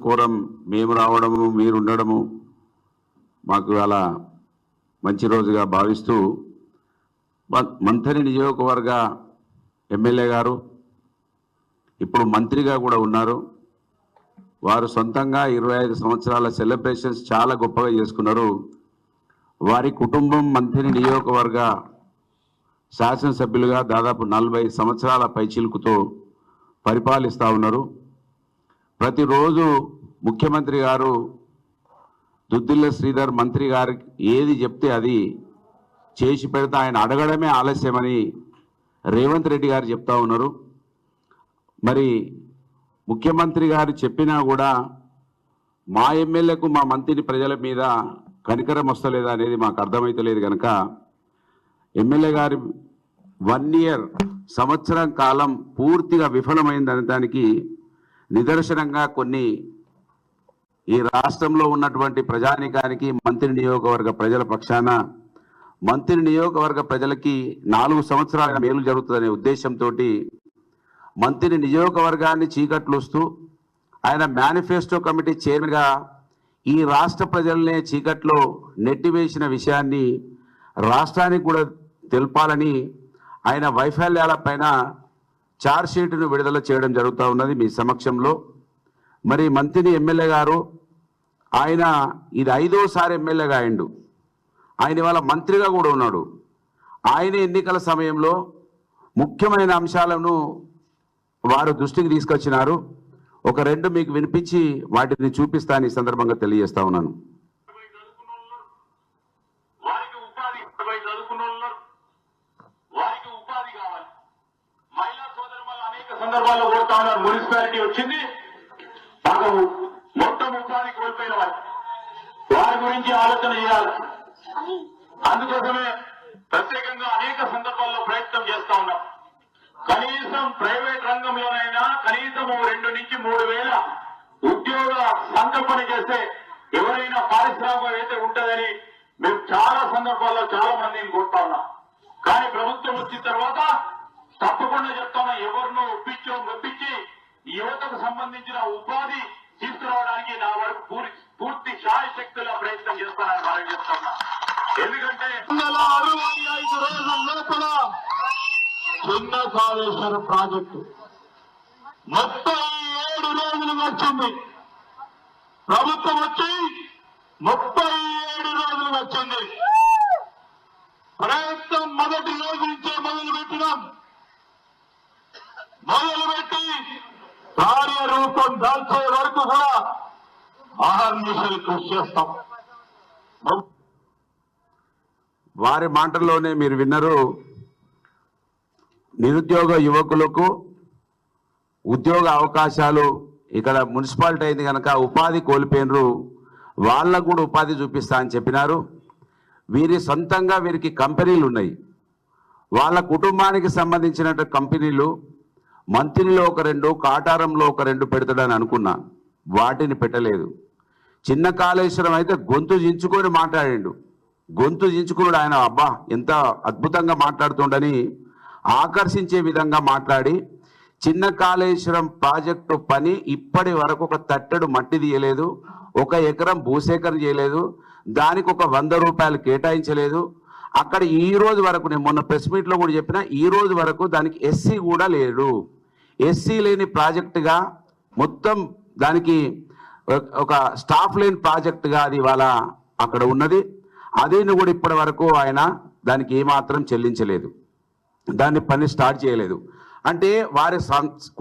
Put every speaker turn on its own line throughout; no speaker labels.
Quorum మేము రావడము మీరు ఉండడము మాకు అలా మంచి రోజుగా భావిస్తూ మంథని నియోజకవర్గ ఎమ్మెల్యే గారు ఇప్పుడు మంత్రిగా కూడా ఉన్నారు. వారు సొంతంగా 25 సంవత్సరాల సెలబ్రేషన్స్ చాలా గొప్పగా చేసుకున్నారు. వారి కుటుంబం మంథని నియోజకవర్గ శాసనసభ్యులుగా దాదాపు 40 సంవత్సరాల పైచిలుకుతో పరిపాలిస్తూ ఉన్నారు. ప్రతిరోజు ముఖ్యమంత్రి గారు దుద్దిల్ల శ్రీధర్ మంత్రి గారికి ఏది చెప్తే అది చేసి పెడతా, ఆయన అడగడమే ఆలస్యమని రేవంత్ రెడ్డి గారు చెప్తా ఉన్నారు. మరి ముఖ్యమంత్రి గారు చెప్పినా కూడా మా ఎమ్మెల్యేకు మా మంత్రి ప్రజల మీద కనికరం వస్తలేదా అనేది మాకు అర్థమైతలేదు. కనుక ఎమ్మెల్యే గారి 1 ఇయర్ సంవత్సరం కాలం పూర్తిగా విఫలమైందనే దానికి నిదర్శనంగా కొన్ని ఈ రాష్ట్రంలో ఉన్నటువంటి ప్రజానికానికి మంత్రి నియోజకవర్గ ప్రజల పక్షాన మంత్రి నియోజకవర్గ ప్రజలకి 4 సంవత్సరాల మేలు జరుగుతుందనే ఉద్దేశంతో మంత్రి నియోజకవర్గాన్ని చీకట్లుస్తూ ఆయన మేనిఫెస్టో కమిటీ చైర్మన్గా ఈ రాష్ట్ర ప్రజలనే చీకట్లో నెట్టివేసిన విషయాన్ని రాష్ట్రానికి కూడా తెలపాలని ఆయన వైఫల్యాలపైన ఛార్జ్షీట్ను విడుదల చేయడం జరుగుతూ ఉన్నది మీ సమక్షంలో. మరి మంత్రి ఎమ్మెల్యే గారు ఆయన ఇది 5వసారి ఎమ్మెల్యేగా అయిండు. ఆయన ఇవాళ మంత్రిగా కూడా ఉన్నాడు. ఆయన ఎన్నికల సమయంలో ముఖ్యమైన అంశాలను వారు దృష్టికి తీసుకొచ్చినారు. ఒక 2 మీకు వినిపించి వాటిని చూపిస్తాను ఈ సందర్భంగా తెలియజేస్తా ఉన్నాను.
సందర్భాల్లో కోరుతా ఉన్నారు. మున్సిపాలిటీ వచ్చింది, మాకు మొత్తం ఉపాధి కోల్పోయిన వారి గురించి ఆలోచన చేయాలి. అందుకోసమే ప్రత్యేకంగా అనేక సందర్భాల్లో ప్రయత్నం చేస్తా ఉన్నాం. కనీసం ప్రైవేట్ రంగంలోనైనా కనీసం 2 నుంచి 3 వేల ఉద్యోగ సంకల్పన చేస్తే ఎవరైనా పారిశ్రామికవేత్త ఉంటుందని మేము చాలా సందర్భాల్లో చాలా మందిని కోరుతా ఉన్నాం. కానీ ప్రభుత్వం వచ్చిన తర్వాత తప్పకుండా చెప్తాను, ఎవరినో ఒప్పించి యువతకు సంబంధించిన ఉపాధి తీసుకురావడానికి నా వరకు పూర్తి శాయశక్తుల ప్రయత్నం చేస్తానని మనం చెప్తున్నా. ఎందుకంటే 165 రోజుల లోపల చిన్న కాళేశ్వరం ప్రాజెక్టు 37 రోజులు వచ్చింది. ప్రభుత్వం వచ్చి 37 రోజులు వచ్చింది. ప్రయత్నం మొదటి రోజు నుంచే మొదలుపెట్టినాం. మొదలుపెట్టి కార్యరూపం దాల్చే వరకు కూడా అహర్నిశలు కృషి చేస్తాం.
వారి మాటల్లోనే మీరు విన్నారు. నిరుద్యోగ యువకులకు ఉద్యోగ అవకాశాలు ఇక్కడ మున్సిపాలిటీ అయింది కనుక ఉపాధి కోల్పోయినరు, వాళ్ళకు కూడా ఉపాధి చూపిస్తా అని చెప్పినారు. వీరి సొంతంగా వీరికి కంపెనీలు ఉన్నాయి. వాళ్ళ కుటుంబానికి సంబంధించిన కంపెనీలు మంత్రిలో ఒక 2, కాటారంలో ఒక 2 పెడతాడని అనుకున్నా, వాటిని పెట్టలేదు. చిన్న కాళేశ్వరం అయితే గొంతు చించుకొని మాట్లాడిండు. గొంతు చించుకున్నాడు ఆయన. అబ్బా ఎంత అద్భుతంగా మాట్లాడుతుండని ఆకర్షించే విధంగా మాట్లాడి చిన్న కాళేశ్వరం ప్రాజెక్టు పని ఇప్పటి వరకు ఒక తట్టెడు మట్టి తీయలేదు, 1 ఎకరం భూసేకరణ చేయలేదు, దానికి ఒక 100 రూపాయలు కేటాయించలేదు. అక్కడ ఈ రోజు వరకు నేను మొన్న ప్రెస్ మీట్లో కూడా చెప్పిన, ఈ రోజు వరకు దానికి ఎస్సీ కూడా లేడు. ఎస్సీ లేని ప్రాజెక్టుగా మొత్తం దానికి ఒక స్టాఫ్ లేని ప్రాజెక్టుగా అది ఇవాళ అక్కడ ఉన్నది. అదేని కూడా ఇప్పటి వరకు ఆయన దానికి ఏమాత్రం చెల్లించలేదు, దాన్ని పని స్టార్ట్ చేయలేదు. అంటే వారి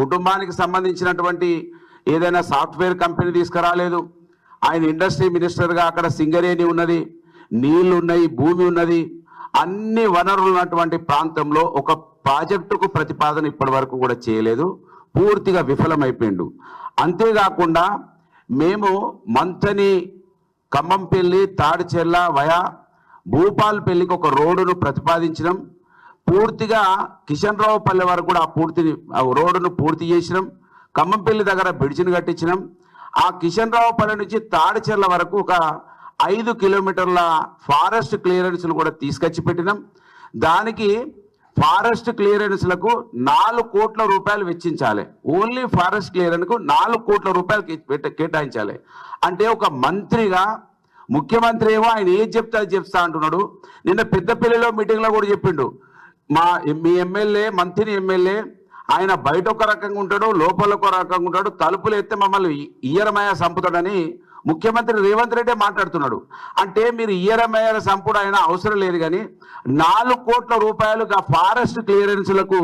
కుటుంబానికి సంబంధించినటువంటి ఏదైనా సాఫ్ట్వేర్ కంపెనీ తీసుకురాలేదు. ఆయన ఇండస్ట్రీ మినిస్టర్గా అక్కడ సింగరేణి ఉన్నది, నీళ్లు ఉన్నాయి, భూమి ఉన్నది, అన్ని వనరులు ఉన్నటువంటి ప్రాంతంలో ఒక ప్రాజెక్టుకు ప్రతిపాదన ఇప్పటి వరకు కూడా చేయలేదు. పూర్తిగా విఫలమైపోయిండు. అంతేకాకుండా మేము మంథని ఖమ్మంపల్లి తాడిచెర్ల వయా భూపాల్పల్లికి ఒక రోడ్డును ప్రతిపాదించినాం. పూర్తిగా కిషన్ రావుపల్లి వరకు కూడా ఆ రోడ్డును పూర్తి చేసినాం. ఖమ్మంపల్లి దగ్గర బ్రిడ్జిని కట్టించినాం. ఆ కిషన్ రావుపల్లి నుంచి తాడిచెర్ల వరకు ఒక 5 కిలోమీటర్ల ఫారెస్ట్ క్లియరెన్స్లు కూడా తీసుకొచ్చి పెట్టినాం. దానికి ఫారెస్ట్ క్లియరెన్స్లకు 4 కోట్ల రూపాయలు వెచ్చించాలి. ఓన్లీ ఫారెస్ట్ క్లియరెన్స్కు 4 కోట్ల రూపాయలు కేటాయించాలి. అంటే ఒక మంత్రిగా ముఖ్యమంత్రి ఏమో ఆయన ఏది చెప్తే అది చెప్తా అంటున్నాడు. నిన్న పెద్దపల్లిలో మీటింగ్లో కూడా చెప్పిండు, మీ ఎమ్మెల్యే మంత్రి ఎమ్మెల్యే ఆయన బయట ఒక రకంగా ఉంటాడు, లోపల ఒక రకంగా ఉంటాడు, తలుపులు ఎత్తే మమ్మల్ని ఇయ్యరమయ సంపుతాడని ముఖ్యమంత్రి రేవంత్ రెడ్డి మాట్లాడుతున్నాడు. అంటే మీరు ఇయ్యరమయ సంపుడు ఆయన అవసరం లేదు, కానీ 4 కోట్ల రూపాయలుగా ఫారెస్ట్ క్లియరెన్స్లకు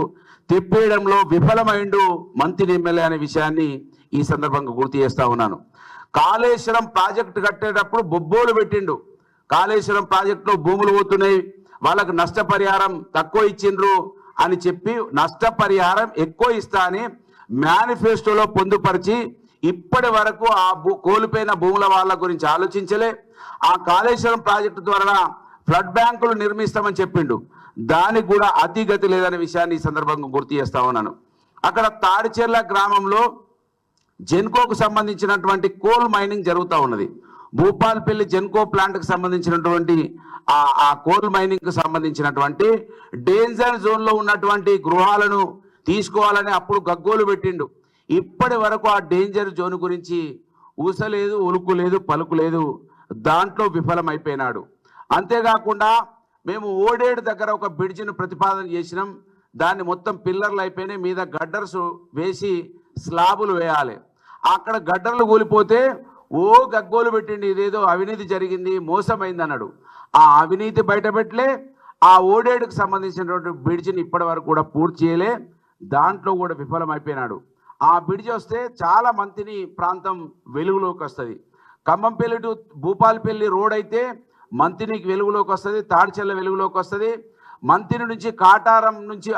తెప్పేయడంలో విఫలమైండు మంత్రి ఎమ్మెల్యే అనే విషయాన్ని ఈ సందర్భంగా గుర్తు చేస్తా ఉన్నాను. కాళేశ్వరం ప్రాజెక్టు కట్టేటప్పుడు బొబ్బోలు పెట్టిండు. కాళేశ్వరం ప్రాజెక్టులో భూములు పోతున్నాయి, వాళ్ళకు నష్టపరిహారం తక్కువ ఇచ్చిండ్రు అని చెప్పి నష్టపరిహారం ఎక్కువ ఇస్తా అని మేనిఫెస్టోలో పొందుపరిచి ఇప్పటి వరకు ఆ కోల్పోయిన భూముల వాళ్ళ గురించి ఆలోచించలే. ఆ కాళేశ్వరం ప్రాజెక్టు ద్వారా ఫ్లడ్ బ్యాంకులు నిర్మిస్తామని చెప్పిండు, దానికి కూడా అతిగతి లేదనే విషయాన్ని ఈ సందర్భంగా గుర్తు చేస్తా ఉన్నాను. అక్కడ తాడిచెర్ల గ్రామంలో జెన్కోకు సంబంధించినటువంటి కోల్ మైనింగ్ జరుగుతూ ఉన్నది. భూపాల్పల్లి జెన్కో ప్లాంట్కి సంబంధించినటువంటి ఆ కోల్ మైనింగ్కి సంబంధించినటువంటి డేంజర్ జోన్లో ఉన్నటువంటి గృహాలను తీసుకోవాలని అప్పుడు గగ్గోలు పెట్టిండు. ఇప్పటి వరకు ఆ డేంజర్ జోన్ గురించి ఊసలేదు, ఉలుకు లేదు, పలుకు లేదు, దాంట్లో విఫలమైపోయినాడు. అంతేకాకుండా మేము ఓడేడు దగ్గర ఒక బ్రిడ్జిని ప్రతిపాదన చేసినాం, దాన్ని మొత్తం పిల్లర్లు అయిపోయినాయి, మీద గడ్డర్స్ వేసి స్లాబులు వేయాలి. అక్కడ గడ్డర్లు కూలిపోతే గగ్గోలు పెట్టిండి, ఇదేదో అవినీతి జరిగింది, మోసమైంది అన్నాడు. ఆ అవినీతి బయటపెట్టలే, ఆ ఓడేడుకు సంబంధించినటువంటి బ్రిడ్జిని ఇప్పటి వరకు కూడా పూర్తి చేయలే, దాంట్లో కూడా విఫలమైపోయినాడు. ఆ బ్రిడ్జి వస్తే చాలా మంతిని ప్రాంతం వెలుగులోకి వస్తుంది. ఖమ్మంపల్లి టు భూపాలపల్లి రోడ్ అయితే మంతినికి వెలుగులోకి వస్తుంది, తాడిచెల్ల వెలుగులోకి వస్తుంది. మంతిని నుంచి కాటారం నుంచి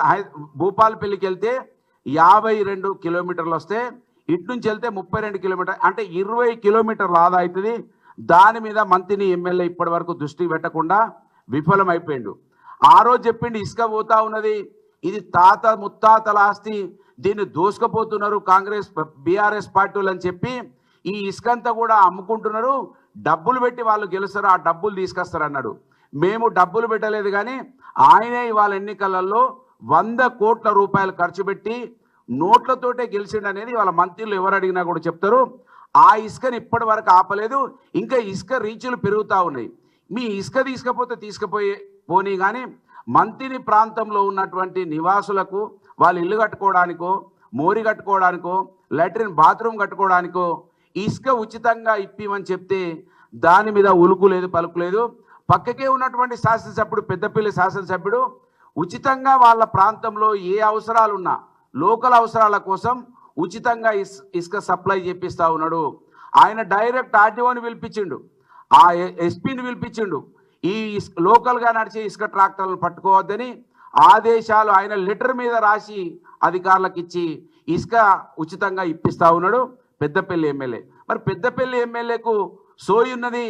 భూపాలపల్లికి వెళ్తే 52 కిలోమీటర్లు వస్తే, ఇటు నుంచి వెళ్తే 32 కిలోమీటర్, అంటే 20 కిలోమీటర్లు ఆదా అవుతుంది. దాని మీద మంత్రిని ఎమ్మెల్యే ఇప్పటి వరకు దృష్టి పెట్టకుండా విఫలమైపోయిండు. ఆ రోజు చెప్పిండు ఇసుక పోతా ఉన్నది, ఇది తాత ముత్తాతల ఆస్తి, దీన్ని దోసుకపోతున్నారు కాంగ్రెస్ బీఆర్ఎస్ పార్టీలు అని చెప్పి ఈ ఇసుకంతా కూడా అమ్ముకుంటున్నారు, డబ్బులు పెట్టి వాళ్ళు గెలుస్తారు, ఆ డబ్బులు తీసుకొస్తారు అన్నాడు. మేము డబ్బులు పెట్టలేదు, కానీ ఆయనే ఇవాళ ఎన్నికలలో 100 కోట్ల రూపాయలు ఖర్చు పెట్టి నోట్లతోటే గెలిచిండు అనేది వాళ్ళ మంత్రులు ఎవరు అడిగినా కూడా చెప్తారు. ఆ ఇసుకని ఇప్పటి వరకు ఆపలేదు, ఇంకా ఇసుక రీచులు పెరుగుతూ ఉన్నాయి. మీ ఇసుక పోనీ కానీ మంత్రిని ప్రాంతంలో ఉన్నటువంటి నివాసులకు వాళ్ళు ఇల్లు కట్టుకోవడానికో, మోరి కట్టుకోవడానికో, లాట్రిన్ బాత్రూమ్ కట్టుకోవడానికో ఇసుక ఉచితంగా ఇప్పిమని చెప్తే దాని మీద ఉలుకు లేదు, పలుకు లేదు. పక్కకే ఉన్నటువంటి శాసనసభ్యుడు, పెద్దపల్లి శాసనసభ్యుడు ఉచితంగా వాళ్ళ ప్రాంతంలో ఏ అవసరాలున్నా లోకల్ అవసరాల కోసం ఉచితంగా ఇసుక సప్లై చేపిస్తూ ఉన్నాడు. ఆయన డైరెక్ట్ ఆర్టీఓని పిలిపించిండు, ఆ ఎస్పీని పిలిపించిండు. ఈ లోకల్గా నడిచే ఇసుక ట్రాక్టర్లను పట్టుకోవద్దని ఆదేశాలు ఆయన లెటర్ మీద రాసి అధికారులకు ఇచ్చి ఇసుక ఉచితంగా ఇప్పిస్తూ ఉన్నాడు పెద్దపల్లి ఎమ్మెల్యే. మరి పెద్దపల్లి ఎమ్మెల్యేకు సోయి ఉన్నది,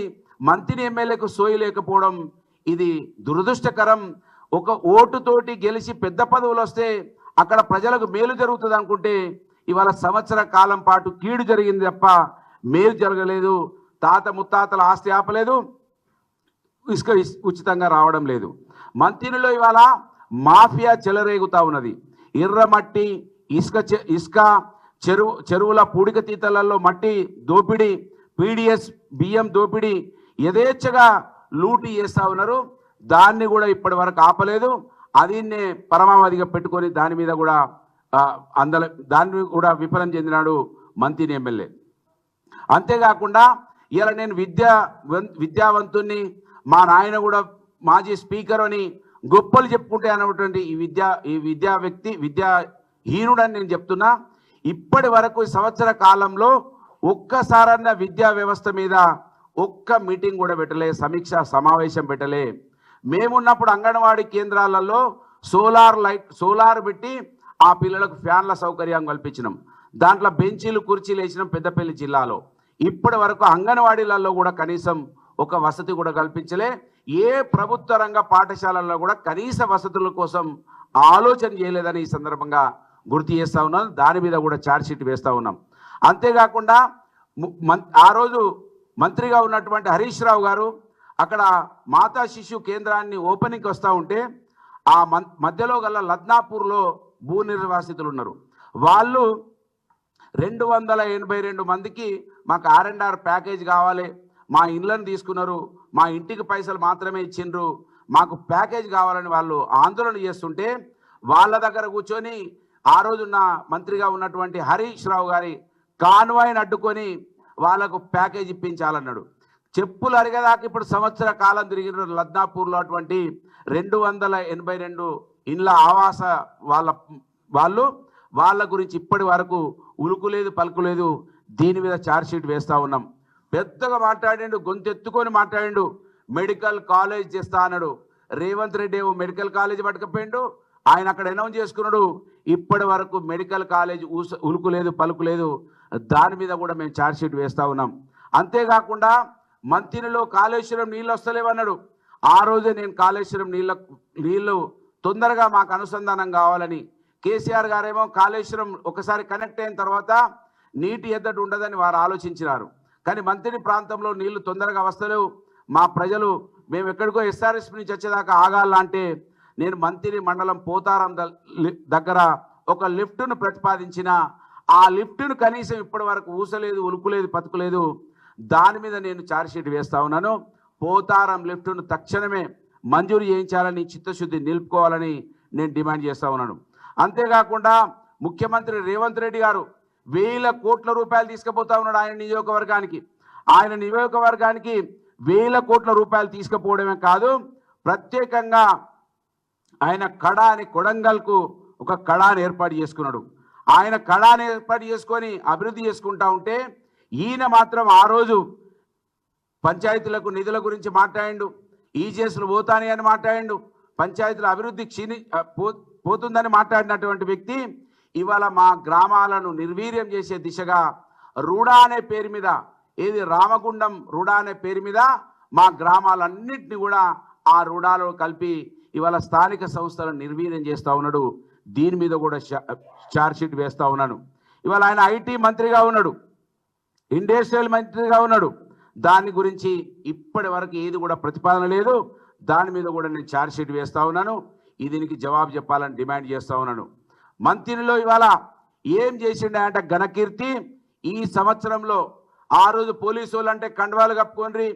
మంత్రి ఎమ్మెల్యేకు సోయి లేకపోవడం ఇది దురదృష్టకరం. ఒక ఓటుతోటి గెలిచి పెద్ద పదవులు వస్తే అక్కడ ప్రజలకు మేలు జరుగుతుంది అనుకుంటే ఇవాళ సంవత్సర కాలం పాటు కీడు జరిగింది తప్ప మేలు జరగలేదు. తాత ముత్తాతల ఆస్తి ఆపలేదు, ఇసుక ఉచితంగా రావడం లేదు. మంత్రిలో ఇవాళ మాఫియా చెలరేగుతా ఉన్నది. ఎర్రమట్టి, ఇసుక చెరువుల పూడిక తీతలలో మట్టి దోపిడీ, పీడిఎస్ బియ్యం దోపిడీ యథేచ్ఛగా లూటీ చేస్తూ ఉన్నారు. దాన్ని కూడా ఇప్పటి వరకు ఆపలేదు. అదిన్నే పరమావధిగా పెట్టుకొని దాని మీద కూడా దాన్ని కూడా విఫలం చెందినాడు మంత్రి ఎమ్మెల్యే. అంతేకాకుండా ఇలా నేను విద్యావంతుణ్ణి, మా నాయన కూడా మాజీ స్పీకర్ అని గొప్పలు చెప్పుకుంటే అన్నటువంటి ఈ విద్యాహీనుడని నేను చెప్తున్నా. ఇప్పటి వరకు సంవత్సర కాలంలో ఒక్కసారన్న విద్యా వ్యవస్థ మీద ఒక్క మీటింగ్ కూడా పెట్టలే, సమీక్ష సమావేశం పెట్టలే. మేమున్నప్పుడు అంగన్వాడీ కేంద్రాలలో సోలార్ పెట్టి ఆ పిల్లలకు ఫ్యాన్ల సౌకర్యం కల్పించినాం. దాంట్లో బెంచీలు కుర్చీలు వేసినాం పెద్దపల్లి జిల్లాలో. ఇప్పటి వరకు అంగన్వాడీలలో కూడా కనీసం ఒక వసతి కూడా కల్పించలే. ఏ ప్రభుత్వ రంగ పాఠశాలల్లో కూడా కనీస వసతుల కోసం ఆలోచన చేయలేదని ఈ సందర్భంగా గుర్తు చేస్తూ ఉన్నాం. దాని మీద కూడా ఛార్జ్షీట్ వేస్తూ ఉన్నాం. అంతేకాకుండా ఆ రోజు మంత్రిగా ఉన్నటువంటి హరీష్ రావు గారు అక్కడ మాతా శిశు కేంద్రాన్ని ఓపెనింగ్కి వస్తూ ఉంటే ఆ మధ్యలో గల లద్నాపూర్లో భూ నిర్వాసితులు ఉన్నారు. వాళ్ళు 282 మందికి మాకు R&R ప్యాకేజ్ కావాలి, మా ఇళ్ళని తీసుకున్నారు, మా ఇంటికి పైసలు మాత్రమే ఇచ్చిండ్రు, మాకు ప్యాకేజ్ కావాలని వాళ్ళు ఆందోళన చేస్తుంటే వాళ్ళ దగ్గర కూర్చొని ఆ రోజున్న మంత్రిగా ఉన్నటువంటి హరీష్ రావు గారి కాన్వాయ్ని అడ్డుకొని వాళ్ళకు ప్యాకేజ్ ఇప్పించాలన్నాడు. చెప్పులు అరిగేదాకా ఇప్పుడు సంవత్సర కాలం తిరిగిన లద్నాపూర్లో అటువంటి 282 ఇండ్ల ఆవాస వాళ్ళ గురించి ఇప్పటి వరకు ఉలుకులేదు పలుకులేదు. దీని మీద ఛార్జ్షీట్ వేస్తూ ఉన్నాం. పెద్దగా మాట్లాడిండు, గొంతెత్తుకొని మాట్లాడిండు, మెడికల్ కాలేజ్ చేస్తా అన్నాడు. రేవంత్ రెడ్డి ఏమో మెడికల్ కాలేజ్ పట్టుకపోయిండు, ఆయన అక్కడ అనౌన్స్ చేసుకున్నాడు. ఇప్పటి వరకు మెడికల్ కాలేజ్ ఉలుకులేదు పలుకులేదు. దాని మీద కూడా మేము ఛార్జ్షీట్ వేస్తూ ఉన్నాం. అంతేకాకుండా మంతినిలో కాళేశ్వరం నీళ్ళు వస్తలేవన్నాడు. ఆ రోజే నేను కాళేశ్వరం నీళ్ళు తొందరగా మాకు అనుసంధానం కావాలని, కేసీఆర్ గారేమో కాళేశ్వరం ఒకసారి కనెక్ట్ అయిన తర్వాత నీటి ఎద్దడి ఉండదని వారు ఆలోచించినారు. కానీ మంతిని ప్రాంతంలో నీళ్లు తొందరగా వస్తలేవు, మా ప్రజలు మేము ఎక్కడికో SRSP నుంచి వచ్చేదాకా ఆగాలంటే నేను మంతిని మండలం పోతారం దగ్గర ఒక లిఫ్ట్ను ప్రతిపాదించిన, ఆ లిఫ్ట్ను కనీసం ఇప్పటి వరకు ఊసలేదు, ఉలుకులేదు, పతుకులేదు. దాని మీద నేను ఛార్జ్షీట్ వేస్తా ఉన్నాను. పోతారం లిఫ్ట్ను తక్షణమే మంజూరు చేయించాలని, చిత్తశుద్ధి నిలుపుకోవాలని నేను డిమాండ్ చేస్తా ఉన్నాను. అంతేకాకుండా ముఖ్యమంత్రి రేవంత్ రెడ్డి గారు 1000 కోట్ల రూపాయలు తీసుకుపోతా ఉన్నాడు ఆయన నియోజకవర్గానికి. 1000 కోట్ల రూపాయలు తీసుకుపోవడమే కాదు, ప్రత్యేకంగా ఆయన కడా అని కొడంగల్కు ఒక కడాని ఏర్పాటు చేసుకున్నాడు. ఆయన కడాని ఏర్పాటు చేసుకొని అభివృద్ధి చేసుకుంటా ఉంటే ఈయన మాత్రం ఆ రోజు పంచాయతీలకు నిధుల గురించి మాట్లాడిండు, ఈజీఎస్లు పోతాని అని మాట్లాడిండు, పంచాయతీల అభివృద్ధి పోతుందని మాట్లాడినటువంటి వ్యక్తి ఇవాళ మా గ్రామాలను నిర్వీర్యం చేసే దిశగా రుడా అనే పేరు మీద, ఏది రామగుండం రుడా అనే పేరు మీద మా గ్రామాలన్నింటినీ కూడా ఆ రుడాలో కలిపి ఇవాళ స్థానిక సంస్థలను నిర్వీర్యం చేస్తూ ఉన్నాడు. దీని మీద కూడా ఛార్జ్షీట్ వేస్తూ ఉన్నాను. ఇవాళ ఆయన ఐటీ మంత్రిగా ఉన్నాడు, ఇండస్ట్రియల్ మంత్రిగా ఉన్నాడు. దాని గురించి ఇప్పటి వరకు ఏది కూడా ప్రతిపాదన లేదు. దాని మీద కూడా నేను ఛార్జ్షీట్ వేస్తూ ఉన్నాను. దీనికి జవాబు చెప్పాలని డిమాండ్ చేస్తూ ఉన్నాను. మంత్రిలో ఇవాళ ఏం చేసిండే ఘనకీర్తి. ఈ సంవత్సరంలో ఆ రోజు పోలీసు వాళ్ళు అంటే కండవాలు కప్పుకోండి,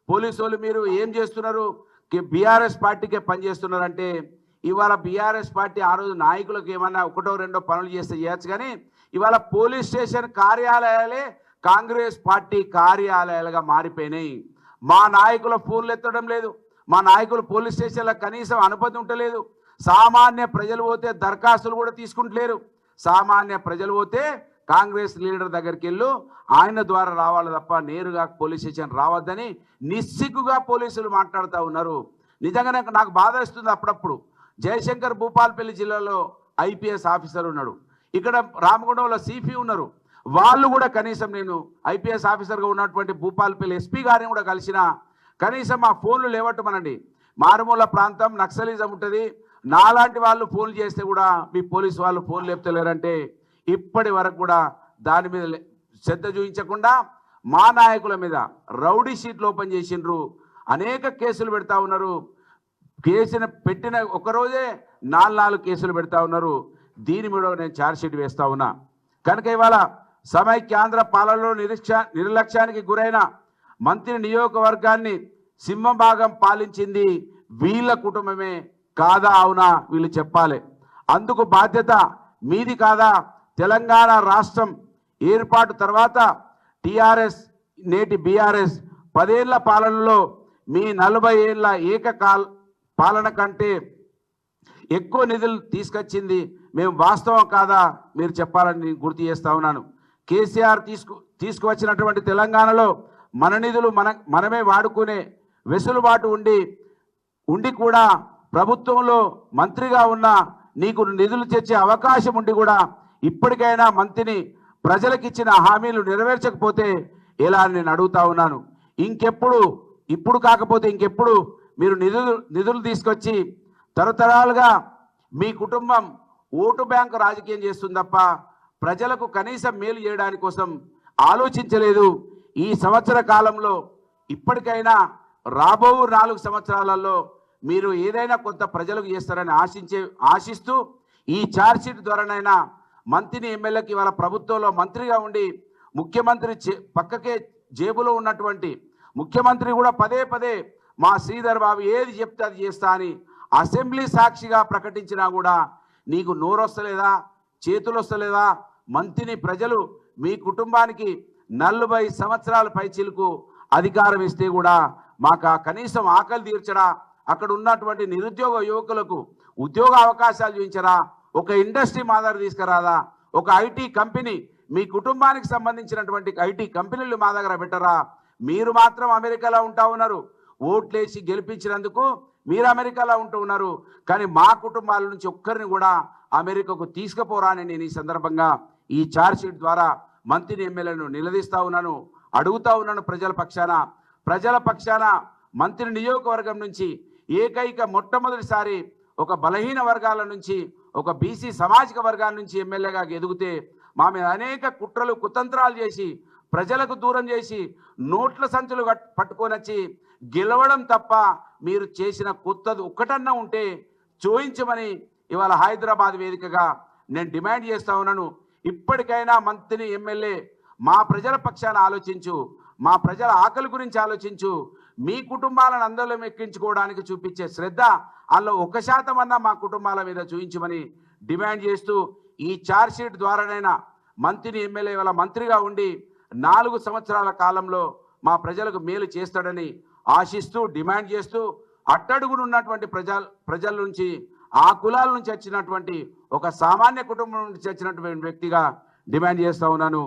పోలీసు వాళ్ళు మీరు ఏం చేస్తున్నారు, బీఆర్ఎస్ పార్టీకే పనిచేస్తున్నారంటే, ఇవాళ బీఆర్ఎస్ పార్టీ ఆ రోజు నాయకులకు ఏమన్నా ఒకటో రెండో పనులు చేస్తే చేయొచ్చు, కానీ ఇవాళ పోలీస్ స్టేషన్ కార్యాలయాలే కాంగ్రెస్ పార్టీ కార్యాలయాలుగా మారిపోయినాయి. మా నాయకుల ఫోన్లు ఎత్తడం లేదు, మా నాయకులు పోలీస్ స్టేషన్లో కనీసం అనుమతి ఉండలేదు. సామాన్య ప్రజలు పోతే దరఖాస్తులు కూడా తీసుకుంటలేరు. సామాన్య ప్రజలు పోతే కాంగ్రెస్ లీడర్ దగ్గరికి వెళ్ళు, ఆయన ద్వారా రావాలి తప్ప నేరుగా పోలీస్ స్టేషన్ రావద్దని నిస్సిగ్గుగా పోలీసులు మాట్లాడుతూ ఉన్నారు. నిజంగానే నాకు బాధ ఇస్తుంది. అప్పుడప్పుడు జయశంకర్ భూపాలపల్లి జిల్లాలో IPS ఆఫీసర్ ఉన్నాడు, ఇక్కడ రామగుండంలో CP ఉన్నారు. వాళ్ళు కూడా కనీసం నేను IPS ఆఫీసర్గా ఉన్నటువంటి భూపాలపల్లి SP గారిని కూడా కలిసిన, కనీసం మా ఫోన్లు లేవట్టమనండి. మారుమూల ప్రాంతం, నక్సలిజం ఉంటుంది, నాలాంటి వాళ్ళు ఫోన్లు చేస్తే కూడా మీ పోలీసు వాళ్ళు ఫోన్లు లేపుతలేరంటే ఇప్పటి వరకు కూడా దాని మీద శ్రద్ధ చూపించకుండా మా నాయకుల మీద రౌడీ షీట్లు ఓపెన్ చేసిండ్రు, అనేక కేసులు పెడతా ఉన్నారు. కేసును పెట్టిన ఒకరోజే 4 కేసులు పెడతా ఉన్నారు. దీని మీద నేను ఛార్జ్షీట్ వేస్తా ఉన్నా. కనుక ఇవాళ సమైక్యాంధ్ర పాలనలో నిర్లక్ష్యానికి గురైన మంత్రి నియోజకవర్గాన్ని సింహభాగం పాలించింది వీళ్ళ కుటుంబమే కాదా, అవునా వీళ్ళు చెప్పాలి. అందుకు బాధ్యత మీది కాదా? తెలంగాణ రాష్ట్రం ఏర్పాటు తర్వాత TRS నేటి BRS 10 ఏళ్ల పాలనలో మీ 40 ఏళ్ల పాలన కంటే ఎక్కువ నిధులు తీసుకొచ్చింది మేము వాస్తవం కాదా మీరు చెప్పాలని గుర్తు చేస్తా ఉన్నాను. కేసీఆర్ తీసుకువచ్చినటువంటి తెలంగాణలో మన నిధులు మనమే వాడుకునే వెసులుబాటు ఉండి కూడా ప్రభుత్వంలో మంత్రిగా ఉన్న నీకు నిధులు తెచ్చే అవకాశం ఉండి కూడా ఇప్పటికైనా మంత్రిని ప్రజలకు ఇచ్చిన హామీలు నెరవేర్చకపోతే ఎలా నేను అడుగుతా ఉన్నాను. ఇప్పుడు కాకపోతే ఇంకెప్పుడు మీరు నిధులు తీసుకొచ్చి తరతరాలుగా మీ కుటుంబం ఓటు బ్యాంకు రాజకీయం చేస్తుంది తప్ప ప్రజలకు కనీసం మేలు చేయడానికి కోసం ఆలోచించలేదు. ఈ సంవత్సర కాలంలో ఇప్పటికైనా రాబో 4 సంవత్సరాలలో మీరు ఏదైనా కొంత ప్రజలకు చేస్తారని ఆశిస్తూ ఈ ఛార్జ్షీట్ ద్వారానైనా మంత్రిని ఎమ్మెల్యేకి వాళ్ళ ప్రభుత్వంలో మంత్రిగా ఉండి ముఖ్యమంత్రి పక్కకే జేబులో ఉన్నటువంటి ముఖ్యమంత్రి కూడా పదే పదే మా శ్రీధర్ బాబు ఏది చెప్తే అది చేస్తా అని అసెంబ్లీ సాక్షిగా ప్రకటించినా కూడా నీకు నోరొస్తలేదా, చేతులు వస్తలేదా? మంత్రిని ప్రజలు మీ కుటుంబానికి 40 సంవత్సరాల పైచిలకు అధికారం ఇస్తే కూడా మాకు కనీసం ఆకలి తీర్చరా, అక్కడ ఉన్నటువంటి నిరుద్యోగ యువకులకు ఉద్యోగ అవకాశాలు చూపించరా, ఒక ఇండస్ట్రీ మాదిరి తీసుకురాదా, ఒక ఐటీ కంపెనీ మీ కుటుంబానికి సంబంధించినటువంటి ఐటీ కంపెనీలు మా దగ్గర పెట్టరా? మీరు మాత్రం అమెరికాలో ఉంటా ఉన్నారు, ఓట్లేసి గెలిపించినందుకు మీరు అమెరికాలో ఉంటూ ఉన్నారు, కానీ మా కుటుంబాల నుంచి ఒక్కరిని కూడా అమెరికాకు తీసుకుపోరా అని నేను ఈ సందర్భంగా ఈ ఛార్జ్షీట్ ద్వారా మంత్రిని ఎమ్మెల్యేలను నిలదీస్తా ఉన్నాను, అడుగుతా ఉన్నాను. ప్రజల పక్షాన మంత్రి నియోజకవర్గం నుంచి ఏకైక మొట్టమొదటిసారి ఒక బలహీన వర్గాల నుంచి ఒక బీసీ సామాజిక వర్గాల నుంచి ఎమ్మెల్యేగా ఎదిగితే మా మీద అనేక కుట్రలు కుతంత్రాలు చేసి ప్రజలకు దూరం చేసి నోట్ల సంచులు పట్టుకొని వచ్చి గెలవడం తప్ప మీరు చేసిన కొత్తది ఒక్కటన్నా ఉంటే చూయించమని ఇవాళ హైదరాబాద్ వేదికగా నేను డిమాండ్ చేస్తా ఉన్నాను. ఇప్పటికైనా మంత్రి ఎమ్మెల్యే మా ప్రజల పక్షాన ఆలోచించు, మా ప్రజల ఆకలి గురించి ఆలోచించు, మీ కుటుంబాలను అందరిలో ఎక్కించుకోవడానికి చూపించే శ్రద్ధ అందులో 1% అన్నా మా కుటుంబాల మీద చూపించమని డిమాండ్ చేస్తూ ఈ ఛార్జ్షీట్ ద్వారానైనా మంత్రిని ఎమ్మెల్యే వాళ్ళ మంత్రిగా ఉండి 4 సంవత్సరాల కాలంలో మా ప్రజలకు మేలు చేస్తాడని ఆశిస్తూ డిమాండ్ చేస్తూ అట్టడుగునున్నటువంటి ప్రజల నుంచి ఆ కులాల నుంచి వచ్చినటువంటి ఒక సామాన్య కుటుంబం నుంచి వచ్చినటువంటి వ్యక్తిగా డిమాండ్ చేస్తా ఉన్నాను.